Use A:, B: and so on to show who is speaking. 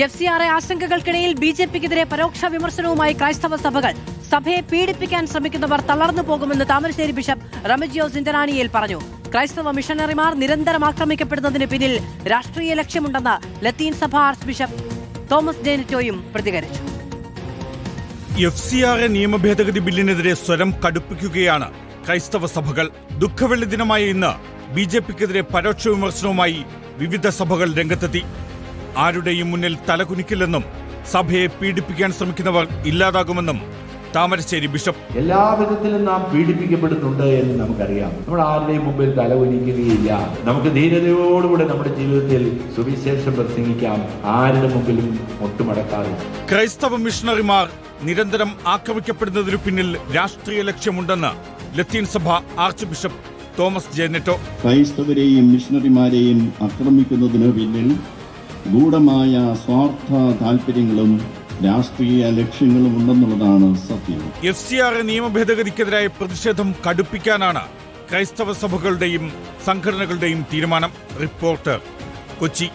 A: FCRA ആശങ്കകൾക്കിടയിൽ BJPക്കെതിരെ പരോക്ഷ വിമർശനവുമായി ക്രൈസ്തവ സഭകൾ. സഭയെ പീഡിപ്പിക്കാൻ ശ്രമിക്കുന്നവർ തളർന്നു പോകുമെന്ന് താമരശ്ശേരി ബിഷപ്പ് റമജിയോസ് ഇന്ററാനിയയിൽ പറഞ്ഞു. ക്രൈസ്തവ മിഷണറിമാർ നിരന്തരം ആക്രമിക്കപ്പെടുന്നതിന് പിന്നിൽ രാഷ്ട്രീയ ലക്ഷ്യമുണ്ടെന്ന് ലത്തീൻ സഭ ആർച്ച് ബിഷപ്പ് തോമസ് ജേനറ്റോയും പ്രതികരിച്ചു.
B: FCRA നിയമ ഭേദഗതി ബില്ലിനെതിരെ സ്വരം കടുപ്പിക്കുകയാണ് ക്രൈസ്തവ സഭകൾ. ദുഃഖവെള്ളി ദിനമായ ഇന്ന് BJPക്കെതിരെ പരോക്ഷ വിമർശനവുമായി വിവിധ സഭകൾ രംഗത്തെത്തി. ആരുടെയും മുന്നിൽ തലകുനിക്കില്ലെന്നും സഭയെ പീഡിപ്പിക്കാൻ ശ്രമിക്കുന്നവർ ഇല്ലാതാകുമെന്നും താമരശ്ശേരി ബിഷപ്പ്.
C: എല്ലാവിധത്തിലും നാം പീഡിപ്പിക്കപ്പെടുന്നുണ്ട് എന്ന് നമുക്കറിയാം. നമ്മൾ ആരുടെയും മുമ്പിൽ തലകുനിക്കുകയില്ല. നമുക്ക് ധീരതയോടുകൂടെ നമ്മുടെ ജീവിതത്തിൽ സുവിശേഷം പ്രസംഗിക്കാം. ആരുടെ മുമ്പിലും മുട്ടുമടക്കാറില്ല.
B: ക്രൈസ്തവ മിഷണറിമാർ നിരന്തരം ആക്രമിക്കപ്പെടുന്നതിനു പിന്നിൽ രാഷ്ട്രീയ ലക്ഷ്യമുണ്ടെന്ന് ലത്തീൻ സഭ ആർച്ച് ബിഷപ്പ് തോമസ് ജേനറ്റോ.
D: ക്രൈസ്തവരെയും മിഷണറിമാരെയും ആക്രമിക്കുന്നതിനു പിന്നിൽ ഗൂഢമായ സ്വാർത്ഥ താല്പര്യങ്ങളും രാഷ്ട്രീയ ലക്ഷ്യങ്ങളും ഉണ്ടെന്നുള്ളതാണ് സത്യം.
B: FCRA നിയമ ഭേദഗതിക്കെതിരായ പ്രതിഷേധം കടുപ്പിക്കാനാണ് ക്രൈസ്തവ സഭകളുടെയും സംഘടനകളുടെയും തീരുമാനം. റിപ്പോർട്ടർ, കൊച്ചി.